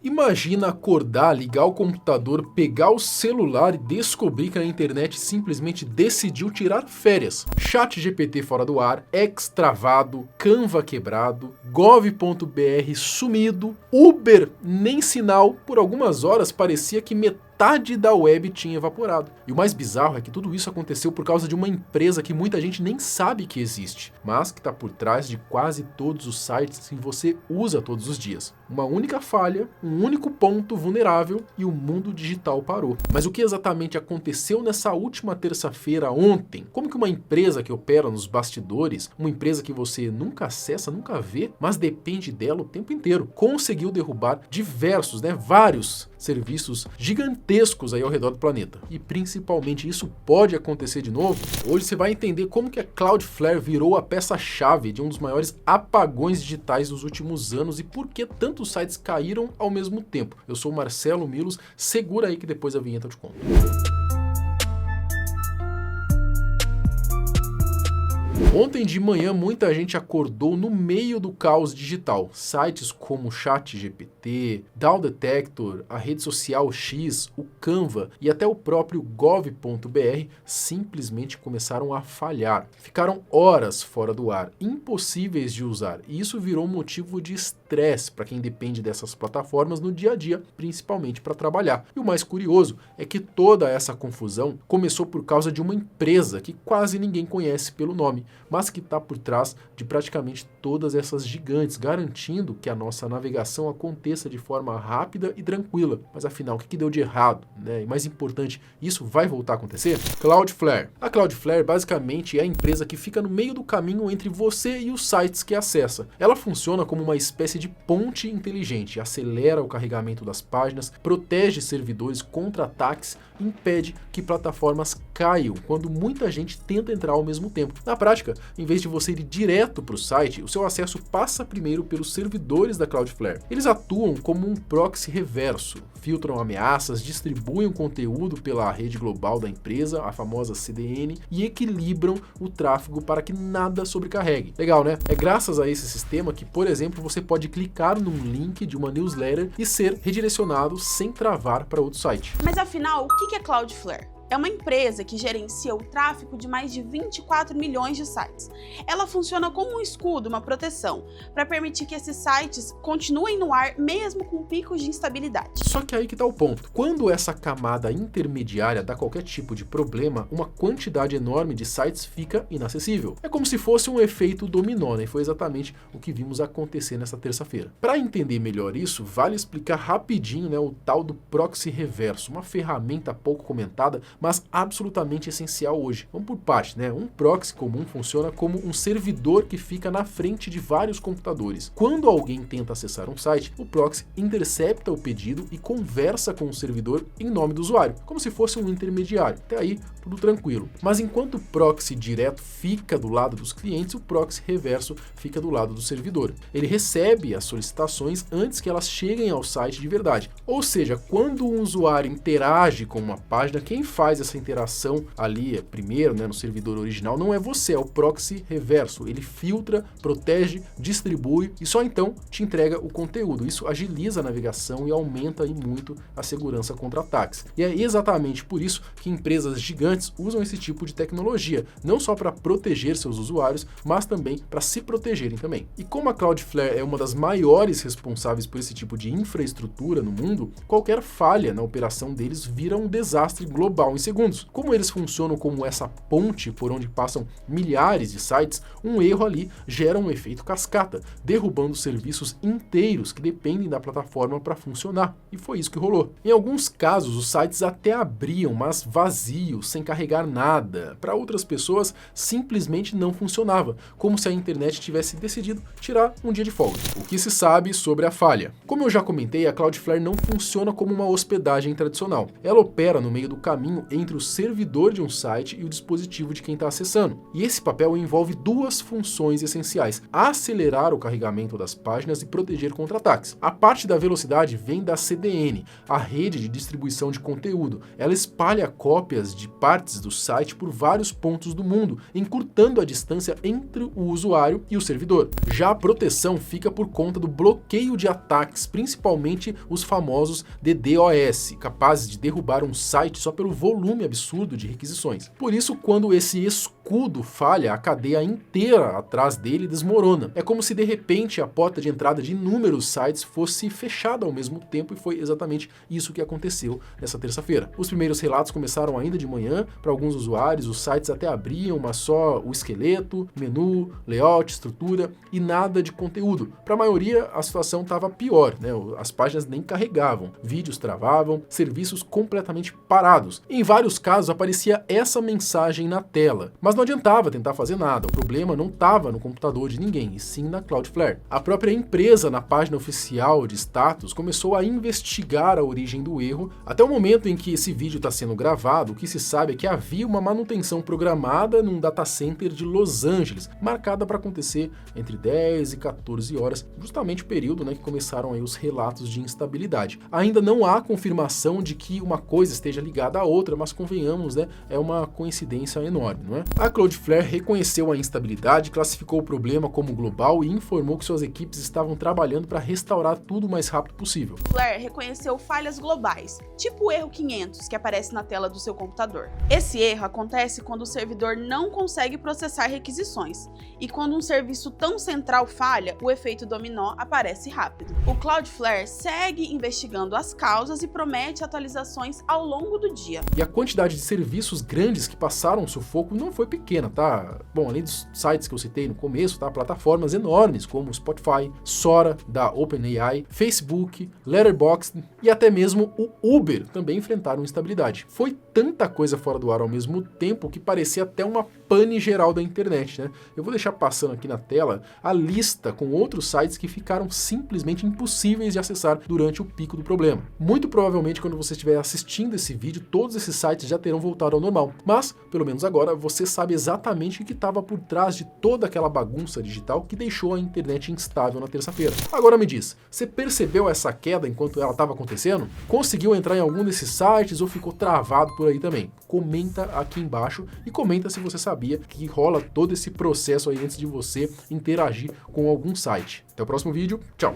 Imagina acordar, ligar o computador, pegar o celular e descobrir que a internet simplesmente decidiu tirar férias. ChatGPT fora do ar, X travado, Canva quebrado, gov.br sumido, Uber nem sinal. Por algumas horas parecia que metade da web tinha evaporado. E o mais bizarro é que tudo isso aconteceu por causa de uma empresa que muita gente nem sabe que existe, mas que está por trás de quase todos os sites que você usa todos os dias. Uma única falha, um único ponto vulnerável e o mundo digital parou. Mas o que exatamente aconteceu nessa última terça-feira ontem? Como que uma empresa que opera nos bastidores, uma empresa que você nunca acessa, nunca vê, mas depende dela o tempo inteiro, conseguiu derrubar vários serviços gigantescos aí ao redor do planeta. E principalmente isso pode acontecer de novo? Hoje você vai entender como que a Cloudflare virou a peça-chave de um dos maiores apagões digitais dos últimos anos e por que tantos sites caíram ao mesmo tempo. Eu sou o Marcelo Milos, segura aí que depois a vinheta eu te conto. Ontem de manhã muita gente acordou no meio do caos digital. Sites como o ChatGPT, Down Detector, a rede social X, o Canva e até o próprio gov.br simplesmente começaram a falhar. Ficaram horas fora do ar, impossíveis de usar, e isso virou motivo de estresse para quem depende dessas plataformas no dia a dia, principalmente para trabalhar. E o mais curioso é que toda essa confusão começou por causa de uma empresa que quase ninguém conhece pelo nome, mas que está por trás de praticamente todas essas gigantes, garantindo que a nossa navegação aconteça de forma rápida e tranquila. Mas afinal, o que deu de errado, né? E mais importante, isso vai voltar a acontecer? Cloudflare. A Cloudflare basicamente é a empresa que fica no meio do caminho entre você e os sites que acessa. Ela funciona como uma espécie de ponte inteligente, acelera o carregamento das páginas, protege servidores contra ataques, impede que plataformas caiam quando muita gente tenta entrar ao mesmo tempo. Na prática, em vez de você ir direto para o site, o seu acesso passa primeiro pelos servidores da Cloudflare. Eles atuam como um proxy reverso, filtram ameaças, distribuem conteúdo pela rede global da empresa, a famosa CDN, e equilibram o tráfego para que nada sobrecarregue. Legal, né? É graças a esse sistema que, por exemplo, você pode clicar num link de uma newsletter e ser redirecionado sem travar para outro site. Mas afinal, o que é Cloudflare? É uma empresa que gerencia o tráfego de mais de 24 milhões de sites. Ela funciona como um escudo, uma proteção, para permitir que esses sites continuem no ar mesmo com picos de instabilidade. Só que aí que tá o ponto. Quando essa camada intermediária dá qualquer tipo de problema, uma quantidade enorme de sites fica inacessível. É como se fosse um efeito dominó, né? E foi exatamente o que vimos acontecer nessa terça-feira. Para entender melhor isso, vale explicar rapidinho, né, o tal do proxy reverso, uma ferramenta pouco comentada, mas absolutamente essencial hoje. Vamos por parte, né? Um proxy comum funciona como um servidor que fica na frente de vários computadores. Quando alguém tenta acessar um site, o proxy intercepta o pedido e conversa com o servidor em nome do usuário, como se fosse um intermediário. Até aí, tudo tranquilo. Mas enquanto o proxy direto fica do lado dos clientes, o proxy reverso fica do lado do servidor. Ele recebe as solicitações antes que elas cheguem ao site de verdade. Ou seja, quando um usuário interage com uma página, quem faz essa interação ali primeiro, né, no servidor original, não é você, é o proxy reverso. Ele filtra, protege, distribui e só então te entrega o conteúdo. Isso agiliza a navegação e aumenta aí muito a segurança contra ataques. E é exatamente por isso que empresas gigantes usam esse tipo de tecnologia, não só para proteger seus usuários, mas também para se protegerem também. E como a Cloudflare é uma das maiores responsáveis por esse tipo de infraestrutura no mundo, qualquer falha na operação deles vira um desastre global em segundos. Como eles funcionam como essa ponte por onde passam milhares de sites, um erro ali gera um efeito cascata, derrubando serviços inteiros que dependem da plataforma para funcionar. E foi isso que rolou. Em alguns casos, os sites até abriam, mas vazios, sem carregar nada. Para outras pessoas, simplesmente não funcionava, como se a internet tivesse decidido tirar um dia de folga. O que se sabe sobre a falha? Como eu já comentei, a Cloudflare não funciona como uma hospedagem tradicional. Ela opera no meio do caminho entre o servidor de um site e o dispositivo de quem está acessando. E esse papel envolve duas funções essenciais: acelerar o carregamento das páginas e proteger contra ataques. A parte da velocidade vem da CDN, a rede de distribuição de conteúdo. Ela espalha cópias de partes do site por vários pontos do mundo, encurtando a distância entre o usuário e o servidor. Já a proteção fica por conta do bloqueio de ataques, principalmente os famosos DDoS, capazes de derrubar um site só pelo volume absurdo de requisições. Por isso, quando esse escudo falha, a cadeia inteira atrás dele desmorona. É como se de repente a porta de entrada de inúmeros sites fosse fechada ao mesmo tempo, e foi exatamente isso que aconteceu nessa terça-feira. Os primeiros relatos começaram ainda de manhã. Para alguns usuários, os sites até abriam, mas só o esqueleto, menu, layout, estrutura e nada de conteúdo. Para a maioria, a situação estava pior, né? As páginas nem carregavam, vídeos travavam, serviços completamente parados. Em vários casos aparecia essa mensagem na tela, mas não adiantava tentar fazer nada. O problema não estava no computador de ninguém, e sim na Cloudflare. A própria empresa, na página oficial de status, começou a investigar a origem do erro. Até o momento em que esse vídeo está sendo gravado, o que se sabe é que havia uma manutenção programada num data center de Los Angeles, marcada para acontecer entre 10 e 14 horas, justamente o período, né, que começaram aí os relatos de instabilidade. Ainda não há confirmação de que uma coisa esteja ligada à outra, mas convenhamos, né, é uma coincidência enorme, não é? A Cloudflare reconheceu a instabilidade, classificou o problema como global e informou que suas equipes estavam trabalhando para restaurar tudo o mais rápido possível. Cloudflare reconheceu falhas globais, tipo o erro 500 que aparece na tela do seu computador. Esse erro acontece quando o servidor não consegue processar requisições, e quando um serviço tão central falha, o efeito dominó aparece rápido. O Cloudflare segue investigando as causas e promete atualizações ao longo do dia. E a quantidade de serviços grandes que passaram sufoco não foi pequena, tá? Bom, além dos sites que eu citei no começo, tá? Plataformas enormes como Spotify, Sora, da OpenAI, Facebook, Letterboxd e até mesmo o Uber também enfrentaram instabilidade. Foi tanta coisa fora do ar ao mesmo tempo que parecia até uma pane geral da internet, né? Eu vou deixar passando aqui na tela a lista com outros sites que ficaram simplesmente impossíveis de acessar durante o pico do problema. Muito provavelmente, quando você estiver assistindo esse vídeo, todos esses sites já terão voltado ao normal. Mas, pelo menos agora, você sabe exatamente o que estava por trás de toda aquela bagunça digital que deixou a internet instável na terça-feira. Agora me diz, você percebeu essa queda enquanto ela estava acontecendo? Conseguiu entrar em algum desses sites ou ficou travado por aí também? Comenta aqui embaixo e comenta se você sabia que rola todo esse processo aí antes de você interagir com algum site. Até o próximo vídeo, tchau!